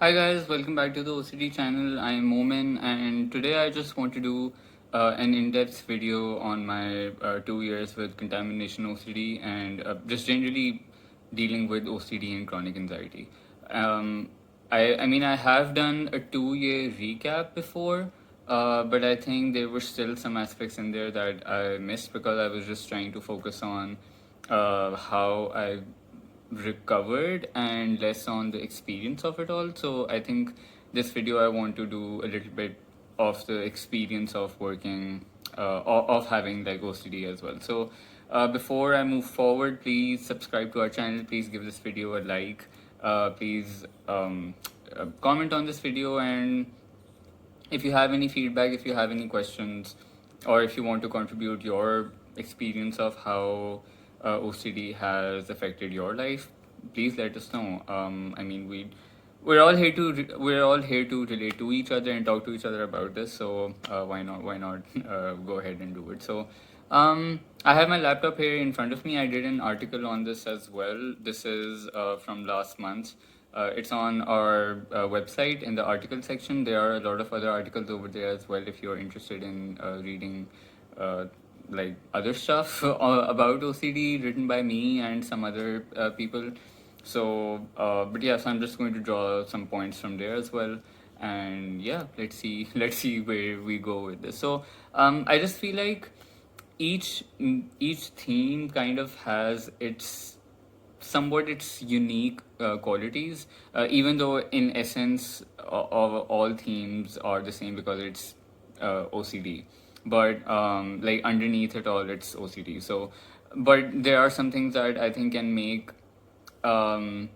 Hi guys, welcome back to the OCD channel. I am Momin, and today I just want to do an in-depth video on my 2 years with contamination OCD and just generally dealing with OCD and chronic anxiety. Um, I mean, I have done a 2 year recap before, but I think there were still some aspects in there that I missed because I was just trying to focus on how I recovered and less on the experience of it all. So I think this video I want to do a little bit of the experience of working, of having like OCD as well. So before I move forward, please subscribe to our channel. Please give this video a like. Please comment on this video, and if you have any feedback, if you have any questions, or if you want to contribute your experience of how OCD has affected your life, please let us know. I mean, we're all here to relate to each other and talk to each other about this. So why not go ahead and do it? So I have my laptop here in front of me. I did an article on this as well. This is from last month. It's on our website in the article section. There are a lot of other articles over there as well if you're interested in reading uh, like other stuff about OCD written by me and some other people. So, but yes, I'm just going to draw some points from there as well. And yeah, let's see, let's see where we go with this. So, I just feel like each theme kind of has its unique qualities, even though in essence of all themes are the same because it's OCD, but like underneath it all it's OCD. So but there are some things that I think can make um,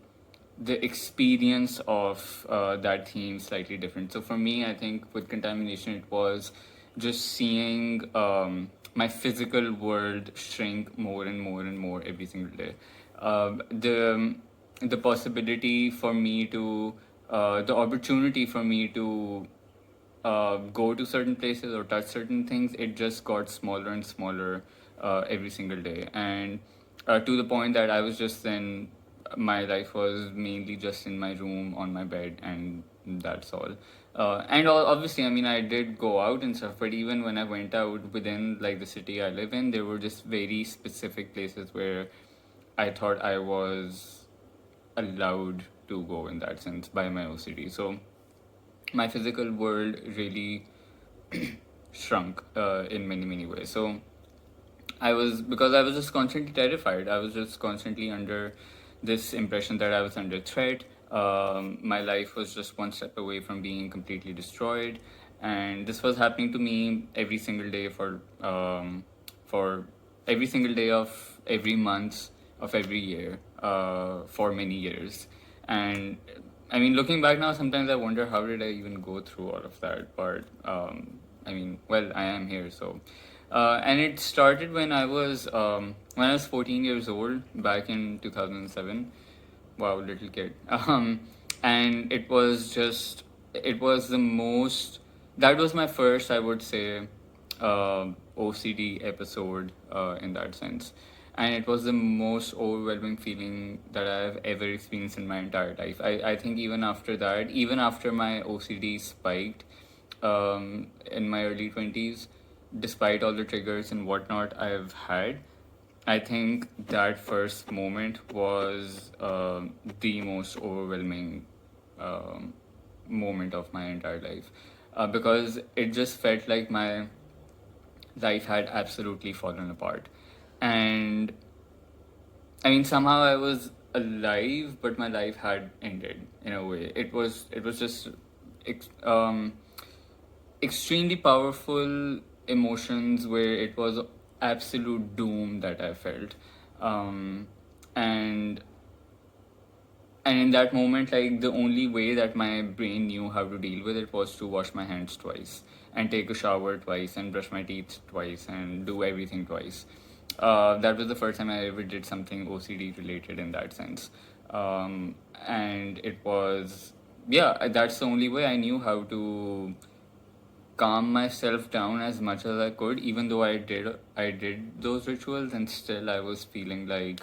the experience of that theme slightly different. So for me, I think with contamination, it was just seeing my physical world shrink more and more and more every single day. The possibility for me to the opportunity for me to go to certain places or touch certain things, it just got smaller and smaller every single day. And to the point that I was just then, my life was mainly just in my room, on my bed, and that's all. Obviously, I mean, I did go out and stuff, but even when I went out within like the city I live in, there were just very specific places where I thought I was allowed to go in that sense by my OCD. So my physical world really shrunk in many ways. So because I was just constantly terrified. I was just constantly under this impression that I was under threat. My life was just one step away from being completely destroyed, and this was happening to me every single day for every single day of every month of every year for many years. And I mean, looking back now, sometimes I wonder how did I even go through all of that. But I mean, well, I am here, so. And it started when I was 14 years old back in 2007. Wow, little kid. And it was the most, that was my first, I would say, OCD episode in that sense. And it was the most overwhelming feeling that I've ever experienced in my entire life. I think even after that, even after my OCD spiked in my early 20s, despite all the triggers and whatnot I've had, I think that first moment was the most overwhelming moment of my entire life because it just felt like my life had absolutely fallen apart. And I mean, somehow I was alive, but my life had ended in a way. It was just ex- um, extremely powerful emotions where it was absolute doom that I felt. Um, and and in that moment, like the only way that my brain knew how to deal with it was to wash my hands twice and take a shower twice and brush my teeth twice and do everything twice. That was the first time I ever did something OCD related in that sense. And it was, yeah, that's the only way I knew how to calm myself down as much as I could, even though I did those rituals, and still I was feeling like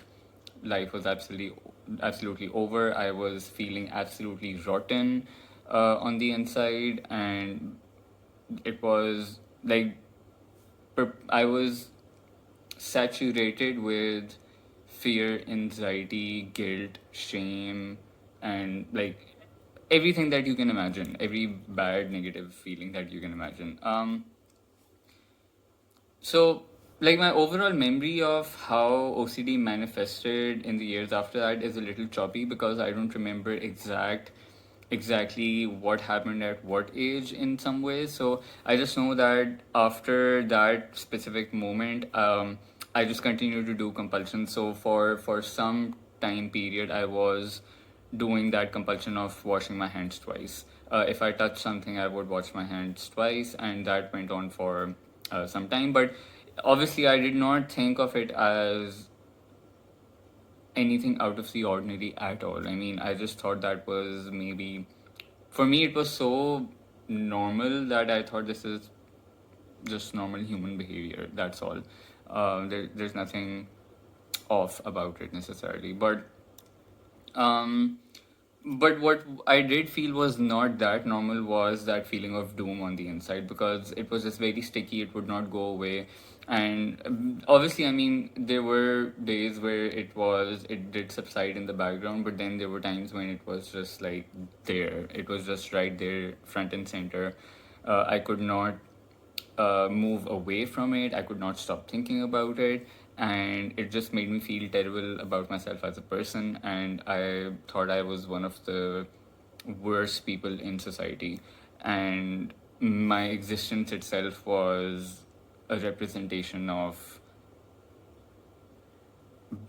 life was absolutely absolutely over. I was feeling absolutely rotten on the inside, and it was like I was saturated with fear, anxiety, guilt, shame, and like everything that you can imagine, every bad, negative feeling that you can imagine. So, like my overall memory of how OCD manifested in the years after that is a little choppy because I don't remember exactly what happened at what age in some ways. So I just know that after that specific moment, I just continued to do compulsion. So for some time period, I was doing that compulsion of washing my hands twice. If I touch something, I would wash my hands twice, and that went on for some time. But obviously, I did not think of it as anything out of the ordinary at all. I mean, I just thought that was maybe, for me, it was so normal that I thought this is just normal human behavior. That's all. There's nothing off about it necessarily. Um, but what I did feel was not that normal was that feeling of doom on the inside because it was just very sticky. It would not go away, and obviously, I mean, there were days where it did subside in the background, but then there were times when it was just like there. It was just right there, front and center. I could not move away from it. I could not stop thinking about it. And it just made me feel terrible about myself as a person. And I thought I was one of the worst people in society. And my existence itself was a representation of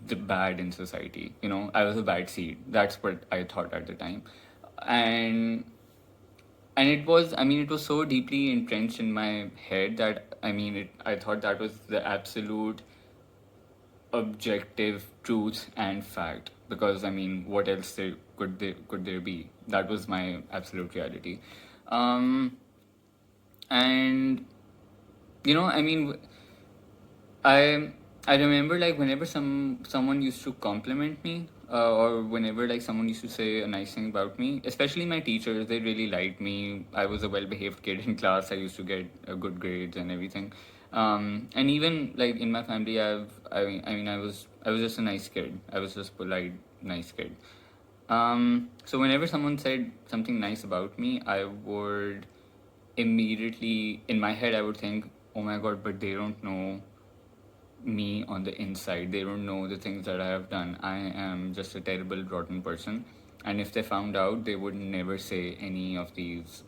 the bad in society. You know, I was a bad seed. That's what I thought at the time. And it was, I mean, it was so deeply entrenched in my head that, I mean, I thought that was the absolute objective truth and fact, because I mean, what else could there be? That was my absolute reality. Um and I mean, I I remember, like, whenever someone used to compliment me, or whenever like someone used to say a nice thing about me, especially my teachers, they really liked me. I was a well behaved kid in class. I used to get good grades and everything. And even like in my family, I was just a nice kid. I was just polite, nice kid. So whenever someone said something nice about me, I would immediately, in my head, I would think, oh my god, but they don't know me on the inside. They don't know the things that I have done. I am just a terrible, rotten person. And if they found out, they would never say any of these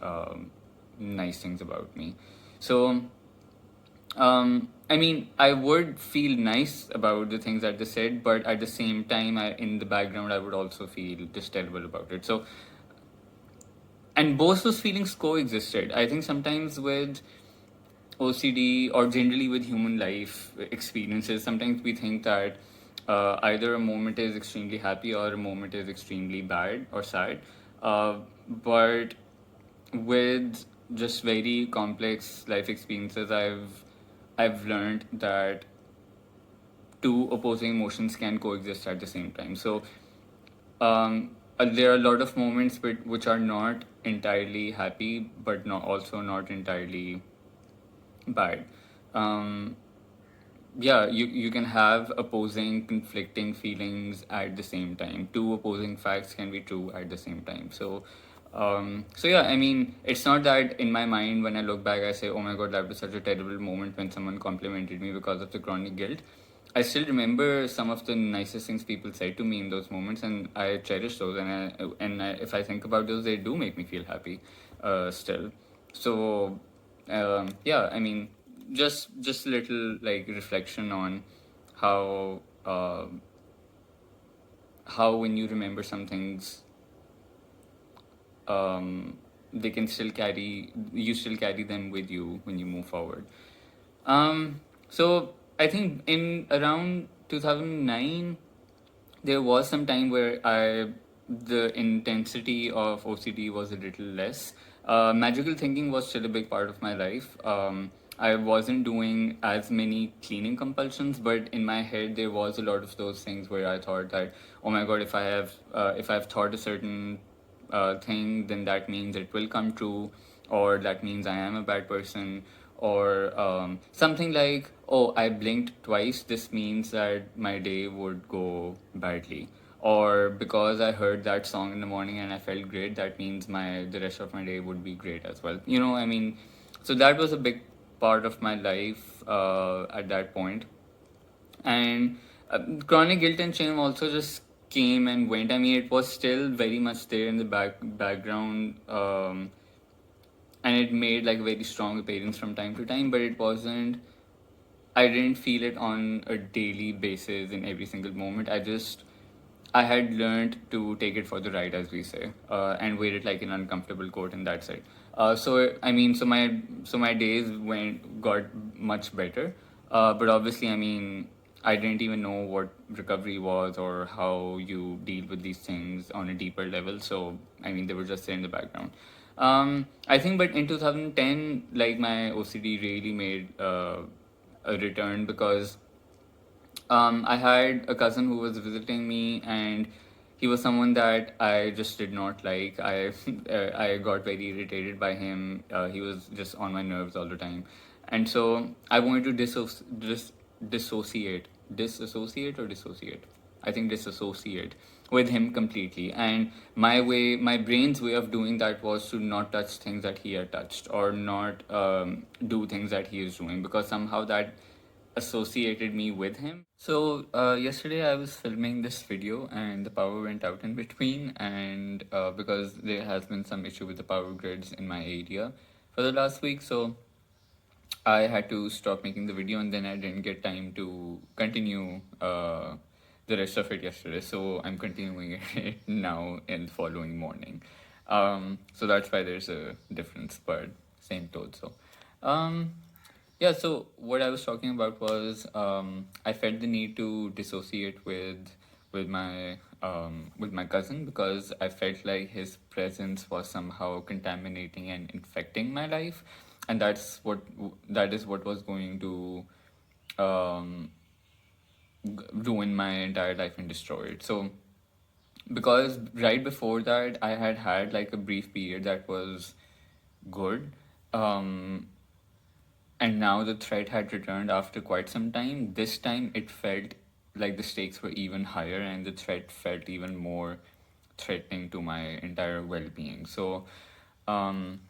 nice things about me. So, I mean, I would feel nice about the things that they said, but at the same time, in the background, I would also feel just terrible about it. So, and both those feelings coexisted. I think sometimes with OCD, or generally with human life experiences, sometimes we think that either a moment is extremely happy or a moment is extremely bad or sad. But with just very complex life experiences, I've learned that two opposing emotions can coexist at the same time. So there are a lot of moments which are not entirely happy, but also not entirely bad. Um, yeah, you can have opposing, conflicting feelings at the same time. Two opposing facts can be true at the same time. So yeah, I mean, it's not that in my mind when I look back I say, oh my god, that was such a terrible moment when someone complimented me because of the chronic guilt. I still remember some of the nicest things people said to me in those moments, and I cherish those. If I think about those, they do make me feel happy, still. So, yeah, I mean, just a little like reflection on how how when you remember some things, they can still carry you still carry them with you when you move forward. So I think in around 2009, there was some time where the intensity of OCD was a little less. Magical thinking was still a big part of my life. I wasn't doing as many cleaning compulsions, but in my head there was a lot of those things where I thought that, oh my god, if I've thought a certain thing, then that means it will come true, or that means I am a bad person, or something like, oh, I blinked twice, this means that my day would go badly, or because I heard that song in the morning and I felt great, that means my the rest of my day would be great as well. I mean, so that was a big part of my life at that point. And chronic guilt and shame also just came and went. I mean, it was still very much there in the background, and it made like very strong appearance from time to time, but it wasn't. I didn't feel it on a daily basis in every single moment. I had learned to take it for the ride, as we say, and wear it like an uncomfortable coat, and that's it. So I mean, so my days got much better, but obviously, I mean, I didn't even know what recovery was or how you deal with these things on a deeper level. So I mean, they were just there in the background. I think, but in 2010, like my OCD really made a return because I had a cousin who was visiting me, and he was someone that I just did not like. I got very irritated by him. He was just on my nerves all the time, and so I wanted to disassociate or dissociate. I think disassociate with him completely. And my brain's way of doing that was to not touch things that he had touched, or not do things that he is doing, because somehow that associated me with him. So yesterday I was filming this video and the power went out in between, and because there has been some issue with the power grids in my area for the last week, so I had to stop making the video, and then I didn't get time to continue the rest of it yesterday. So I'm continuing it now in the following morning. So that's why there's a difference, but same clothes. So, um, yeah. So what I was talking about was I felt the need to dissociate with my cousin, because I felt like his presence was somehow contaminating and infecting my life, and that is what was going to um, ruin my entire life and destroy it. So because right before that I had like a brief period that was good, um, and now the threat had returned after quite some time. This time it felt like the stakes were even higher, and the threat felt even more threatening to my entire well-being. Um,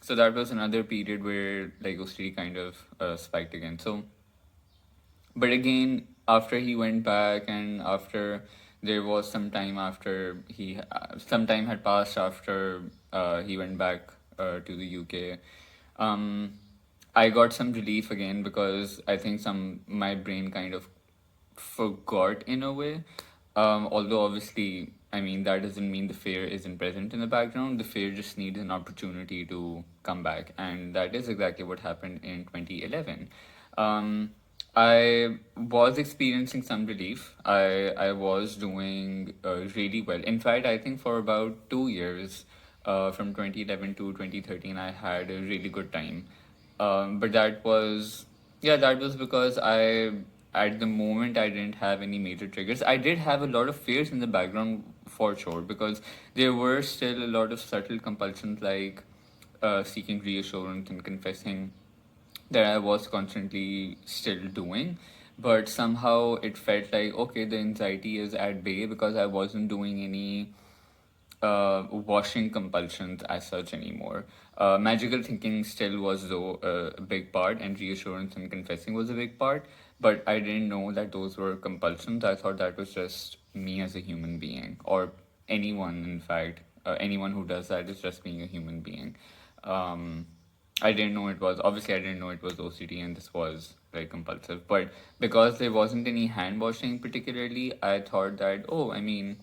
so that was another period where like OCD kind of spiked again. So, but again, after he went back, and after there was some time after some time had passed after he went back to the UK. um I got some relief again, because I think some my brain kind of forgot in a way. Although obviously, I mean, that doesn't mean the fear isn't present in the background. The fear just needs an opportunity to come back, and that is exactly what happened in 2011. Um, I was experiencing some relief. I was doing really well. In fact, I think for about 2 years, from 2011 to 2013, I had a really good time. But that was because at the moment, I didn't have any major triggers. I did have a lot of fears in the background for sure, because there were still a lot of subtle compulsions, like seeking reassurance and confessing, that I was constantly still doing. But somehow it felt like, okay, the anxiety is at bay, because I wasn't doing any washing compulsions as such anymore. Magical thinking still was, though, a big part, and reassurance and confessing was a big part. But I didn't know that those were compulsions. I thought that was just me as a human being, or anyone, in fact, anyone who does that is just being a human being. Um, I didn't know it was, obviously, I didn't know it was OCD, and this was very compulsive. But because there wasn't any hand washing particularly, I thought that, oh, I mean,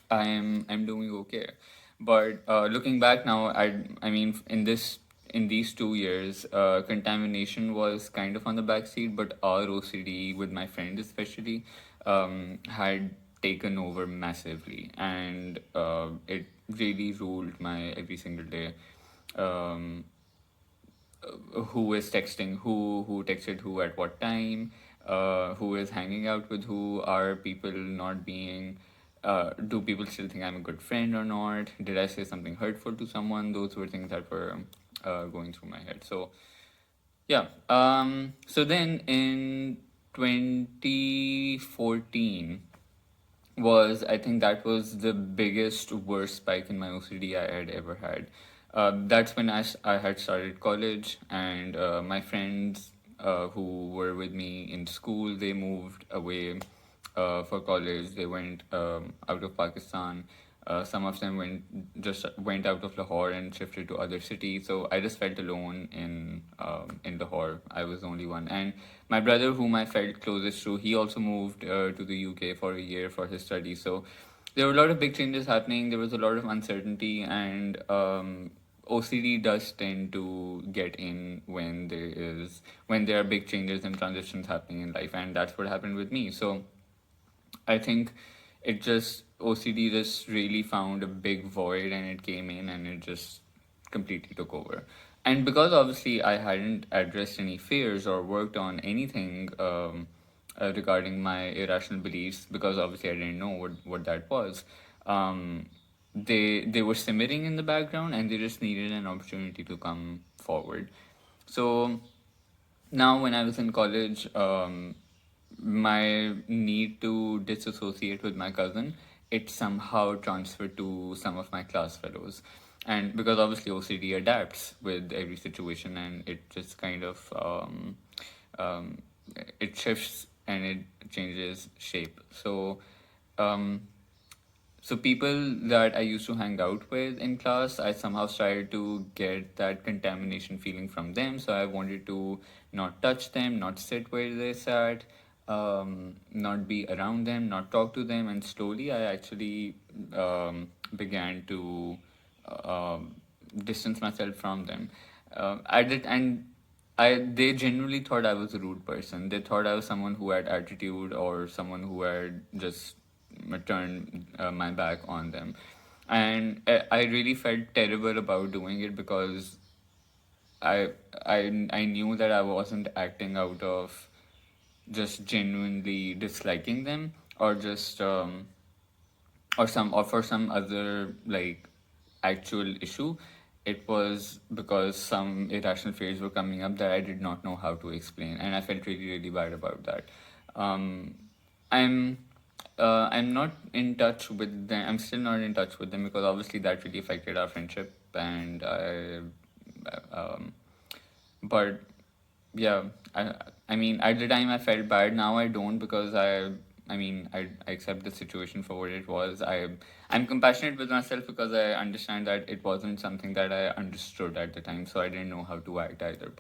I'm doing okay. But looking back now, I mean, in these 2 years, contamination was kind of on the back seat, but our OCD with my friend especially had taken over massively, and it really ruled my every single day. Um, who is texting who texted who at what time, who is hanging out with who, are people not being, do people still think I'm a good friend or not? Did I say something hurtful to someone? Those were things that were going through my head. So yeah. So then in 2014 was, I think that was the biggest worst spike in my OCD I had ever had. That's when I had started college, and my friends who were with me in school, they moved away for college. They went out of Pakistan. Some of them went out of Lahore and shifted to other cities. So I just felt alone in Lahore. I was the only one, and my brother, whom I felt closest to, he also moved to the UK for a year for his studies. So there were a lot of big changes happening. There was a lot of uncertainty, and OCD does tend to get in when there are big changes and transitions happening in life, and that's what happened with me. So I think OCD just really found a big void, and it came in and it just completely took over. And because obviously I hadn't addressed any fears or worked on anything regarding my irrational beliefs, because obviously I didn't know what that was. Um, they were simmering in the background, and they just needed an opportunity to come forward. So now, when I was in college, my need to disassociate with my cousin, it somehow transferred to some of my class fellows. And because obviously OCD adapts with every situation, and it just kind of um, it shifts and it changes shape. Um, so people that I used to hang out with in class, I somehow started to get that contamination feeling from them. So I wanted to not touch them, not sit where they sat, not be around them, not talk to them. And slowly I actually began to distance myself from them. I did, and they genuinely thought I was a rude person. They thought I was someone who had attitude, or someone who had just turned my back on them. And I really felt terrible about doing it, because I knew that I wasn't acting out of just genuinely disliking them, or just or for some other like actual issue. It was because some irrational fears were coming up that I did not know how to explain, and I felt really really bad about that. um i'm I'm not in touch with them. I'm still not in touch with them, because obviously that really affected our friendship, and I um but yeah, I mean, at the time I felt bad. Now I don't, because I accept the situation for what it was. I'm compassionate with myself, because I understand that it wasn't something that I understood at the time, so I didn't know how to act either.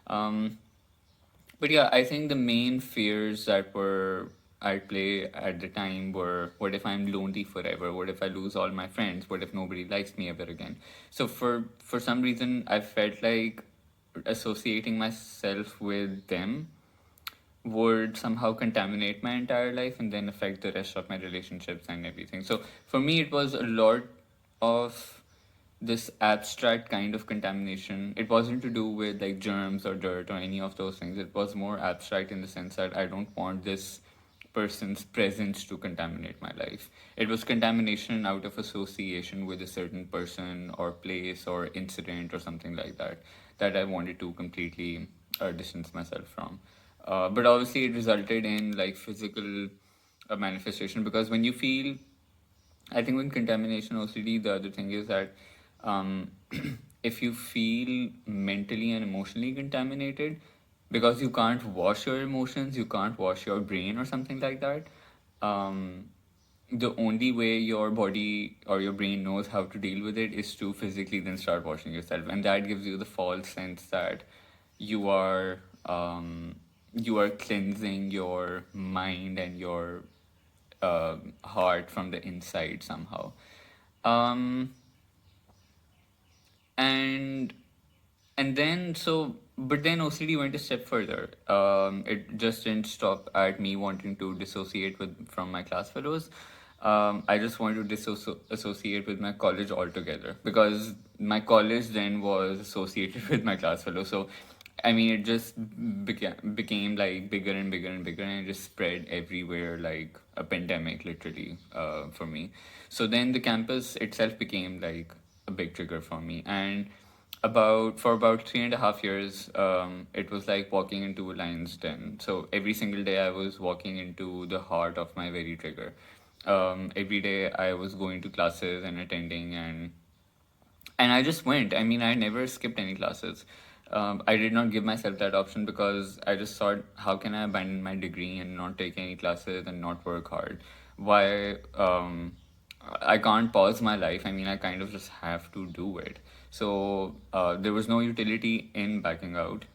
Um but yeah, I think the main fears that were at play at the time were, what if I'm lonely forever? What if I lose all my friends? What if nobody likes me ever again? So for some reason, I felt like associating myself with them would somehow contaminate my entire life, and then affect the rest of my relationships and everything. So for me, it was a lot of this abstract kind of contamination. It wasn't to do with like germs or dirt or any of those things. It was more abstract, in the sense that I don't want this person's presence to contaminate my life. It was contamination out of association with a certain person or place or incident or something like that, that I wanted to completely distance myself from. But obviously, it resulted in like physical manifestation, because when you feel, I think with contamination OCD, the other thing is that um, if you feel mentally and emotionally contaminated, because you can't wash your emotions, you can't wash your brain or something like that, um, the only way your body or your brain knows how to deal with it is to physically then start washing yourself, and that gives you the false sense that you are you are cleansing your mind and your heart from the inside somehow. Um, and and then so but then OCD went a step further. It just didn't stop at me wanting to dissociate with from my class fellows. I just wanted to disassociate with my college altogether because my college then was associated with my class fellow. So, I mean, it just became like bigger and bigger and bigger, and it just spread everywhere like a pandemic, literally, for me. So then the campus itself became like a big trigger for me, and about 3.5 years, it was like walking into a lion's den. So every single day I was walking into the heart of my very trigger. Every day I was going to classes and attending, and I just went. I mean, I never skipped any classes. I did not give myself that option because I just thought, how can I abandon my degree and not take any classes and not work hard? Why? I can't pause my life. I mean, I kind of just have to do it. So there was no utility in backing out.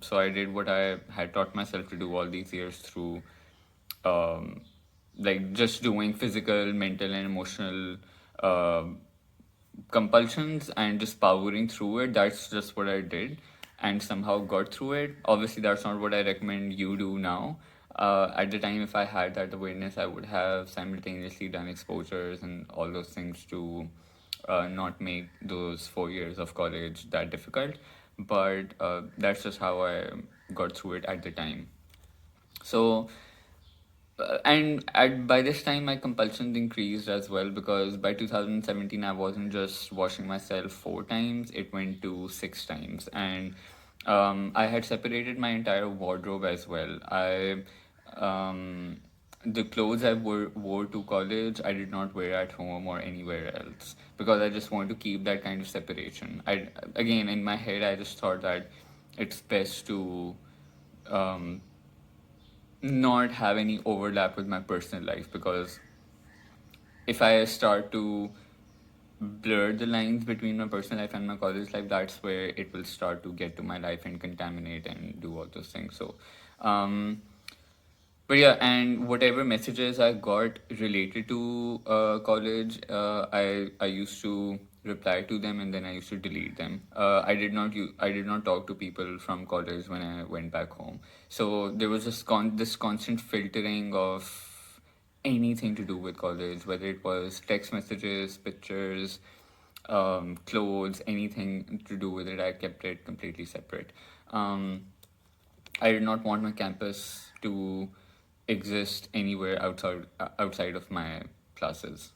So I did what I had taught myself to do all these years through um, like just doing physical, mental, and emotional uh, compulsions and just powering through it. That's just what I did and somehow got through it. Obviously, that's not what I recommend you do now. At the time, if I had that awareness, I would have simultaneously done exposures and all those things to not make those 4 years of college that difficult. But that's just how I got through it at the time. So and by this time my compulsions increased as well because by 2017 I wasn't just washing myself 4 times, it went to 6 times. And I had separated my entire wardrobe as well. Um, the clothes I wore to college I did not wear at home or anywhere else because I just wanted to keep that kind of separation. I again in my head I just thought that it's best to um, not have any overlap with my personal life because if I start to blur the lines between my personal life and my college life, that's where it will start to get to my life and contaminate and do all those things. So, um, but yeah, and whatever messages I got related to college, I used to reply to them and then I used to delete them. I did not talk to people from college when I went back home. So there was this constant filtering of anything to do with college, whether it was text messages, pictures, clothes, anything to do with it. I kept it completely separate. Um, I did not want my campus to exist anywhere outside of my classes.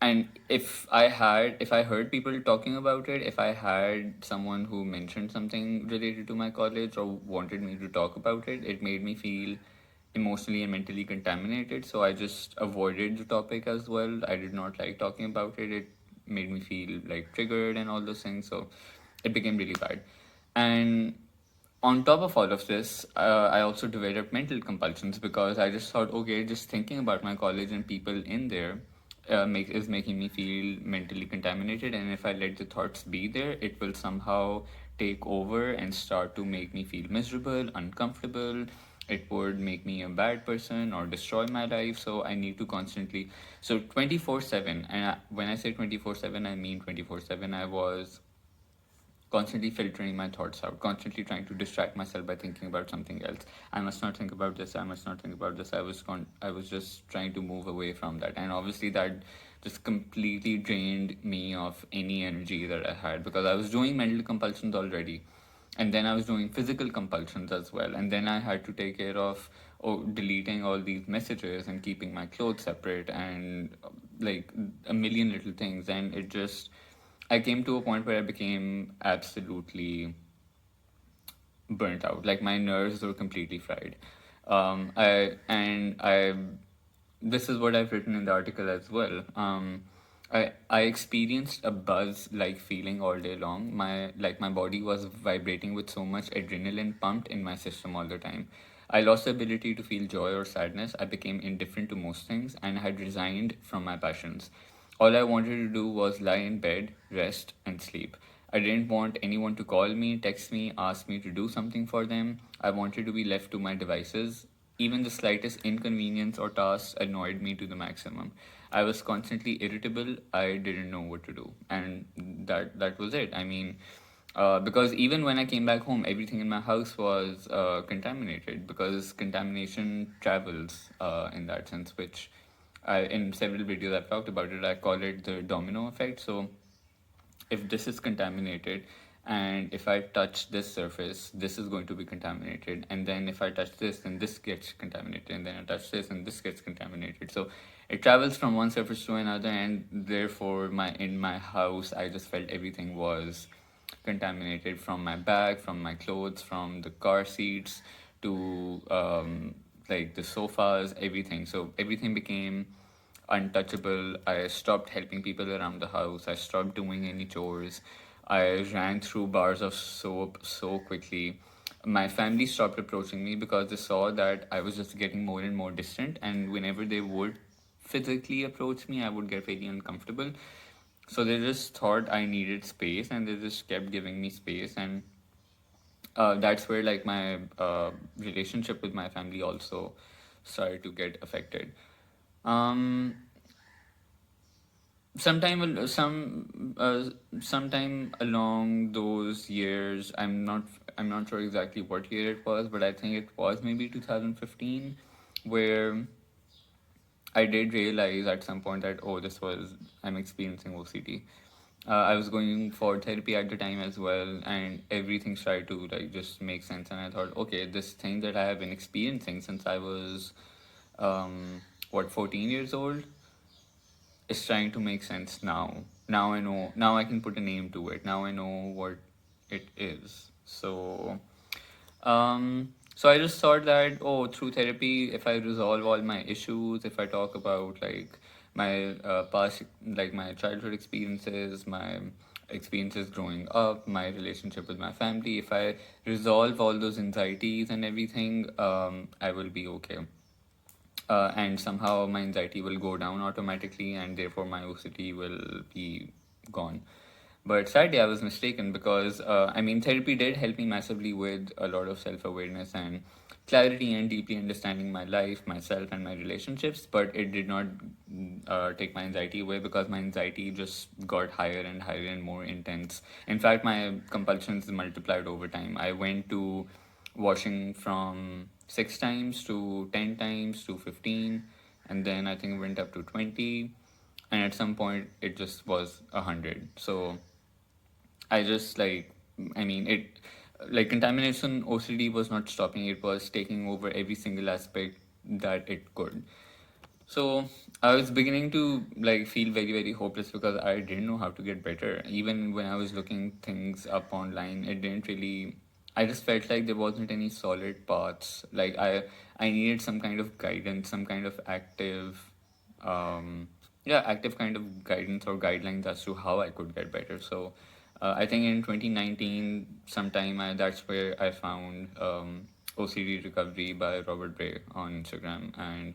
And if I heard people talking about it, if I had someone who mentioned something related to my college or wanted me to talk about it, it made me feel emotionally and mentally contaminated. So I just avoided the topic as well. I did not like talking about it. It made me feel like triggered and all those things. So it became really bad. And on top of all of this, I also developed mental compulsions because I just thought, okay, just thinking about my college and people in there is making me feel mentally contaminated. And if I let the thoughts be there, it will somehow take over and start to make me feel miserable, uncomfortable. It would make me a bad person or destroy my life. So I need to constantly, so 24/7. And when I say 24/7, I mean 24/7. I was constantly filtering my thoughts out, constantly trying to distract myself by thinking about something else. I must not think about this. I must not think about this. I was just trying to move away from that, and obviously that just completely drained me of any energy that I had because I was doing mental compulsions already, and then I was doing physical compulsions as well, and then I had to take care of deleting all these messages and keeping my clothes separate and like a million little things, and it just I came to a point where I became absolutely burnt out. Like my nerves were completely fried. I and I. This is what I've written in the article as well. I experienced a buzz-like feeling all day long. My body was vibrating with so much adrenaline pumped in my system all the time. I lost the ability to feel joy or sadness. I became indifferent to most things and had resigned from my passions. All I wanted to do was lie in bed, rest, and sleep. I didn't want anyone to call me, text me, ask me to do something for them. I wanted to be left to my devices. Even the slightest inconvenience or task annoyed me to the maximum. I was constantly irritable. I didn't know what to do, and that was it. I mean, because even when I came back home, everything in my house was contaminated because contamination travels in that sense, which In several videos I've talked about it. I call it the domino effect. So if this is contaminated, and if I touch this surface, this is going to be contaminated, and then if I touch this, then this gets contaminated, and then I touch this and this gets contaminated. So it travels from one surface to another, and therefore my in my house I just felt everything was contaminated, from my bag, from my clothes, from the car seats to like the sofas, everything. So everything became untouchable. I stopped helping people around the house. I stopped doing any chores. I ran through bars of soap so quickly. My family stopped approaching me because they saw that I was just getting more and more distant, and whenever they would physically approach me, I would get very uncomfortable. So they just thought I needed space, and they just kept giving me space. And that's where like my relationship with my family also started to get affected. Um, sometime along those years, I'm not sure exactly what year it was, but I think it was maybe 2015, where I did realize at some point that, oh, this was I'm experiencing OCD. I was going for therapy at the time as well, and everything started to like just make sense. And I thought, okay, this thing that I have been experiencing since I was what, 14 years old, is trying to make sense now. Now I know. Now I can put a name to it. Now I know what it is. So I just thought that, oh, through therapy, if I resolve all my issues, if I talk about like my past, like my childhood experiences, my experiences growing up, my relationship with my family, if I resolve all those anxieties and everything, I will be okay. And somehow my anxiety will go down automatically, and therefore my OCD will be gone. But sadly, I was mistaken, because I mean, therapy did help me massively with a lot of self awareness and clarity, and deeply understanding my life, myself, and my relationships. But it did not take my anxiety away, because my anxiety just got higher and higher and more intense. In fact, my compulsions multiplied over time. I went to washing from 6 times to 10 times to 15, and then I think it went up to 20, and at some point it just was 100. So I just like, I mean, it like contamination OCD was not stopping, it was taking over every single aspect that it could. So I was beginning to like feel very, very hopeless, because I didn't know how to get better. Even when I was looking things up online, it didn't really. I just felt like there wasn't any solid paths. Like I needed some kind of guidance, some kind of um, active kind of guidance or guidelines as to how I could get better. So I think in 2019, sometime that's where I found OCD Recovery by Robert Bray on Instagram, and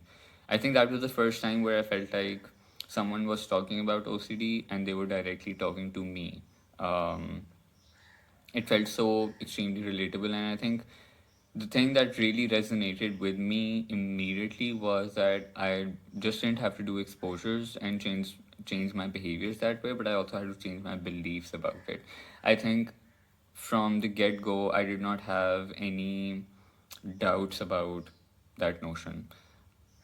I think that was the first time where I felt like someone was talking about OCD and they were directly talking to me. Um, it felt so extremely relatable, and I think the thing that really resonated with me immediately was that I just didn't have to do exposures and change my behaviors that way, but I also had to change my beliefs about it. I think from the get go, I did not have any doubts about that notion.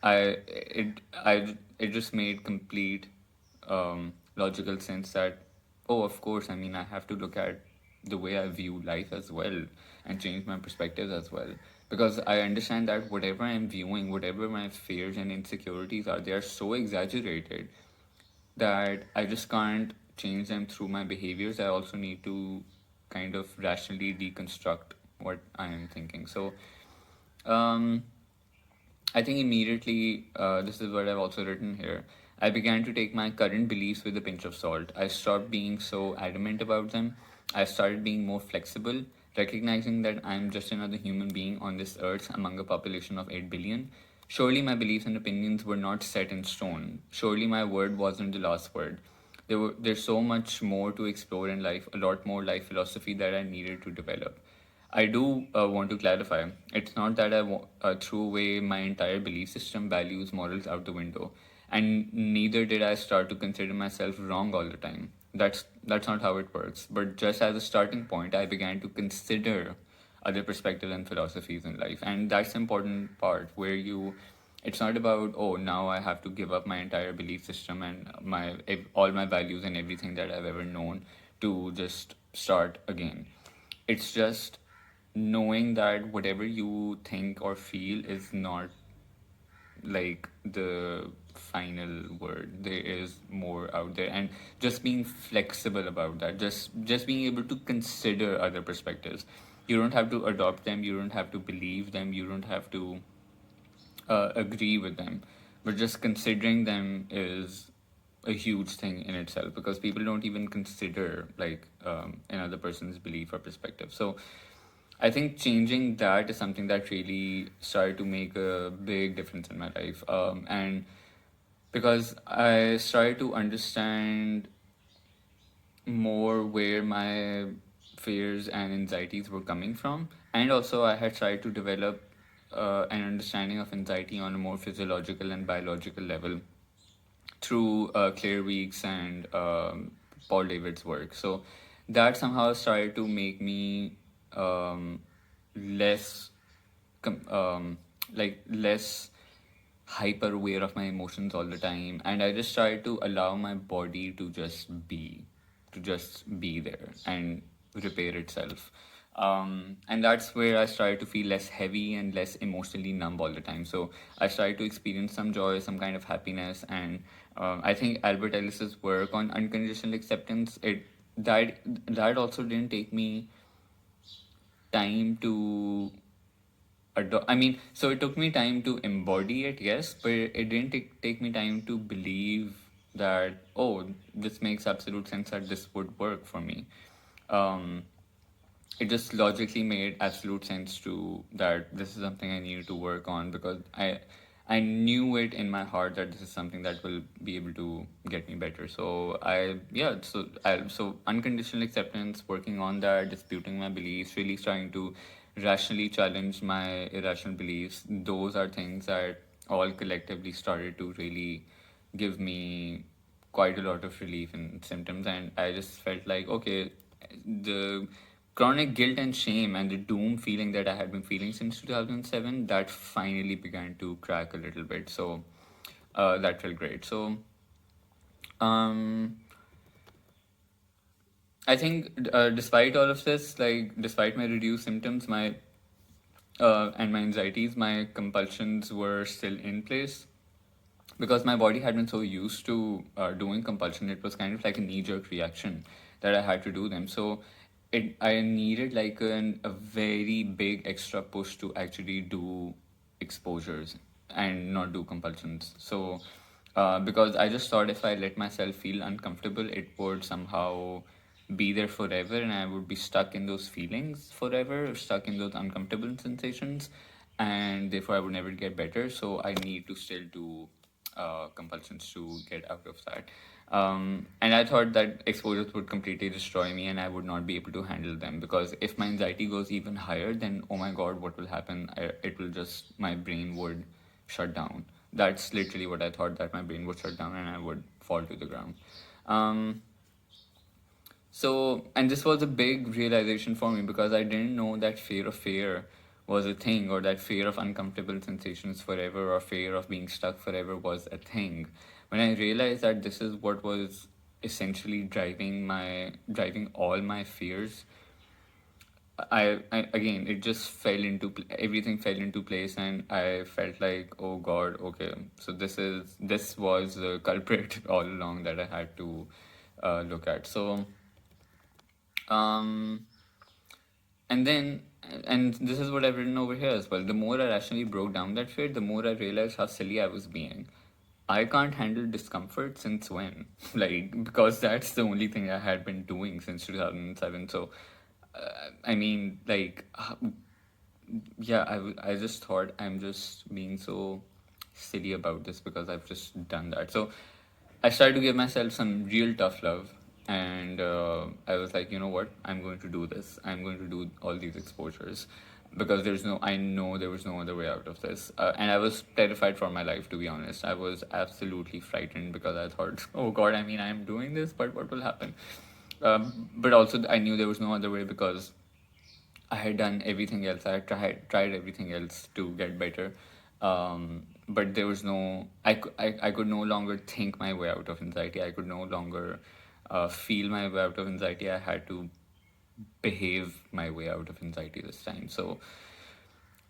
It just made complete logical sense that, oh, of course, I mean, I have to look at the way I view life as well, and change my perspectives as well, because I understand that whatever I'm viewing, whatever my fears and insecurities are, they are so exaggerated that I just can't change them through my behaviors. I also need to kind of rationally deconstruct what I am thinking. So um I think immediately, this is what I've also written here. I began to take my current beliefs with a pinch of salt. I stopped being so adamant about them. I started being more flexible, recognizing that I'm just another human being on this earth among a population of 8 billion. Surely my beliefs and opinions were not set in stone. Surely my word wasn't the last word. There's so much more to explore in life, a lot more life philosophy that I needed to develop. I do want to clarify. It's not that I threw away my entire belief system, values, morals out the window, and neither did I start to consider myself wrong all the time. That's not how it works. But just as a starting point, I began to consider other perspectives and philosophies in life, and that's the important part, where you It's not about, oh, now I have to give up my entire belief system and all my values and everything that I've ever known to just start again. It's just knowing that whatever you think or feel is not like the final word. There is more out there, and just being flexible about that, just being able to consider other perspectives. You don't have to adopt them, you don't have to believe them, you don't have to agree with them, but just considering them is a huge thing in itself, because people don't even consider like another person's belief or perspective. So I think changing that is something that really started to make a big difference in my life. And because I started to understand more where my fears and anxieties were coming from, and also I had tried to develop an understanding of anxiety on a more physiological and biological level through Claire Weeks and Paul David's work. So that somehow started to make me um, less less hyper aware of my emotions all the time, and I just try to allow my body to just be there and repair itself. And that's where I started to feel less heavy and less emotionally numb all the time. So I started to experience some joy, some kind of happiness. And I think Albert Ellis's work on unconditional acceptance, that also didn't take me time to I mean, so it took me time to embody it, yes, but it didn't take me time to believe that, oh, this makes absolute sense that this would work for me. Um, it just logically made absolute sense to that this is something I needed to work on, because I knew it in my heart that this is something that will be able to get me better. So so unconditional acceptance, working on that, disputing my beliefs, really trying to rationally challenge my irrational beliefs. Those are things that all collectively started to really give me quite a lot of relief in symptoms, and I just felt like, okay, the chronic guilt and shame and the doom feeling that I had been feeling since 2007, that finally began to crack a little bit. So that felt great. So um, I think despite all of this, like despite my reduced symptoms, my and my anxieties, my compulsions were still in place, because my body had been so used to doing compulsion. It was kind of like a knee-jerk reaction that I had to do them. So I needed like a very big extra push to actually do exposures and not do compulsions. So because I just thought if I let myself feel uncomfortable, it would somehow be there forever, and I would be stuck in those feelings forever, stuck in those uncomfortable sensations, and therefore I would never get better. So I need to still do compulsions to get out of that. And I thought that exposures would completely destroy me and I would not be able to handle them, because if my anxiety goes even higher, then oh my god, what will happen? It will just, my brain would shut down. That's literally what I thought, that my brain would shut down and I would fall to the ground. Um, and this was a big realization for me, because I didn't know that fear of fear was a thing, or that fear of uncomfortable sensations forever, or fear of being stuck forever was a thing. When I realized that this is what was essentially driving all my fears, I again, it just everything fell into place, and I felt like, oh god, okay, so this was the culprit all along that I had to look at. So um, and then, and this is what I've written over here as well. The more I rationally broke down that fear, the more I realized how silly I was being. I can't handle discomfort since when? Like, because that's the only thing I had been doing since 2007. So, I mean, like, yeah, I just thought I'm just being so silly about this because I've just done that. So I started to give myself some real tough love, and I was like, you know what, I'm going to do this. I'm going to do all these exposures, because I know there was no other way out of this. And I was terrified for my life, to be honest. I was absolutely frightened, because I thought, oh god, I mean, I'm doing this, but what will happen? But also, I knew there was no other way, because I had done everything else. I had tried everything else to get better. but there was no, I could no longer think my way out of anxiety. I could no longer feel my way out of anxiety. I had to behave my way out of anxiety this time. So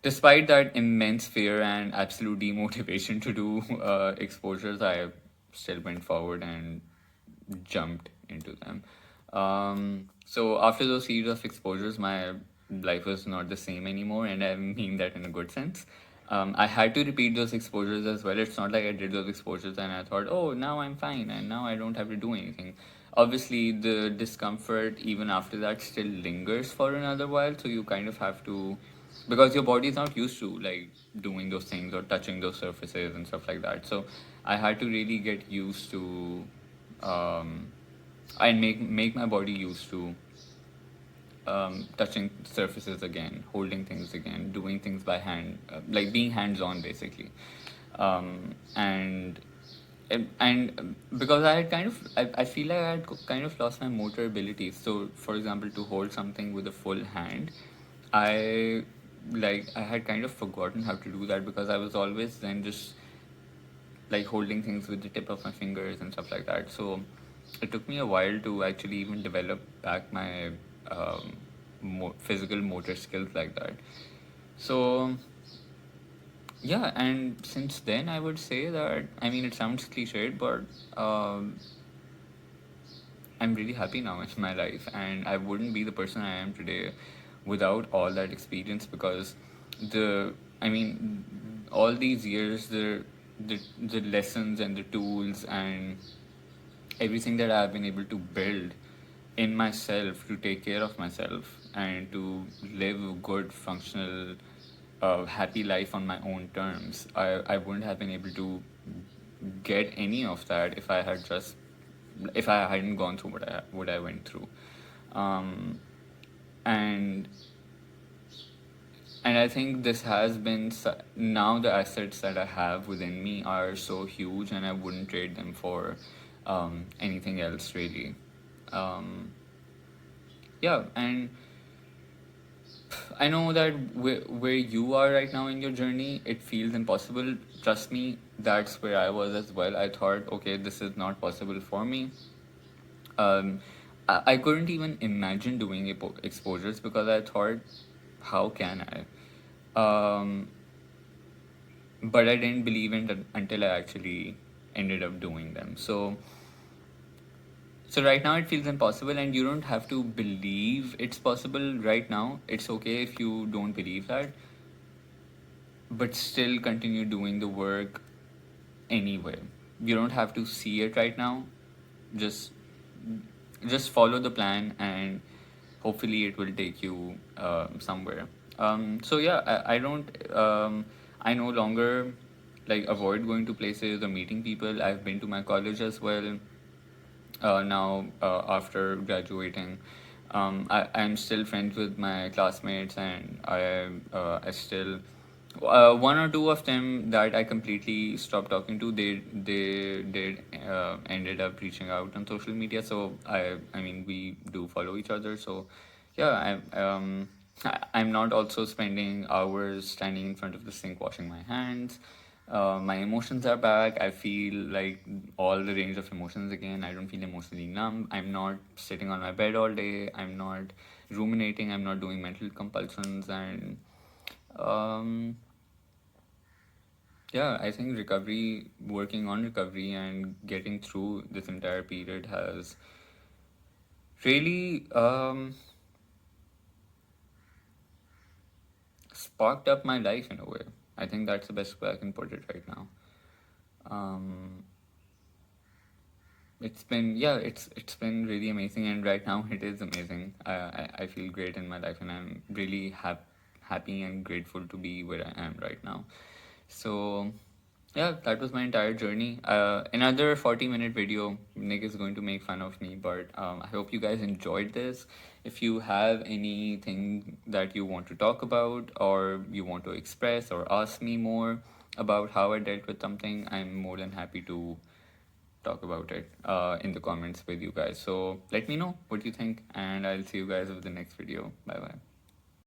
despite that immense fear and absolute demotivation to do exposures, I still went forward and jumped into them. So after those series of exposures, my life was not the same anymore, and I mean that in a good sense. I had to repeat those exposures as well. It's not like I did those exposures and I thought, oh, now I'm fine and now I don't have to do anything. Obviously, the discomfort even after that still lingers for another while, so you kind of have to, because your body is not used to like doing those things or touching those surfaces and stuff like that. So I had to really get used to um, and make my body used to touching surfaces again, holding things again, doing things by hand, like being hands on basically. And because I had kind of, I feel like I had kind of lost my motor abilities. So, for example, to hold something with a full hand, I I had kind of forgotten how to do that because I was always then just like holding things with the tip of my fingers and stuff like that. So it took me a while to actually even develop back my physical motor skills like that. So yeah, and since then I would say that, I mean, it sounds cliched, but um, I'm really happy now in my life, and I wouldn't be the person I am today without all that experience. Because I mean, all these years, the lessons and the tools and everything that I've been able to build in myself to take care of myself and to live a good, functional, happy life on my own terms. I wouldn't have been able to get any of that if I hadn't gone through what I went through. Um, and I think this has been now the assets that I have within me are so huge, and I wouldn't trade them for anything else really. Um, yeah, and I know that where you are right now in your journey, it feels impossible. Trust me, that's where I was as well. I thought, okay, this is not possible for me. Um, I couldn't even imagine doing exposures because I thought, how can I? Um, but I didn't believe in it until I actually ended up doing them. So right now it feels impossible, and you don't have to believe it's possible right now. It's okay if you don't believe that, but still continue doing the work anyway. You don't have to see it right now. Just follow the plan, and hopefully it will take you somewhere. So yeah, I don't. I no longer like avoid going to places or meeting people. I've been to my college as well. Now after graduating, I'm still friends with my classmates, and I still one or two of them that I completely stopped talking to. They did ended up reaching out on social media. So I mean, we do follow each other. So yeah, I'm not also spending hours standing in front of the sink washing my hands. My emotions are back. I feel like all the range of emotions again. I don't feel emotionally numb. I'm not sitting on my bed all day. I'm not ruminating. I'm not doing mental compulsions. And um, yeah, I think working on recovery and getting through this entire period has really sparked up my life in a way. I think that's the best way I can put it right now. Um, it's been, yeah, it's been really amazing, and right now it is amazing. I feel great in my life, and I'm really happy and grateful to be where I am right now. So yeah, that was my entire journey. Another 40-minute video. Nick is going to make fun of me, but I hope you guys enjoyed this. If you have anything that you want to talk about, or you want to express or ask me more about how I dealt with something, I'm more than happy to talk about it in the comments with you guys. So let me know what you think, and I'll see you guys with the next video. Bye bye.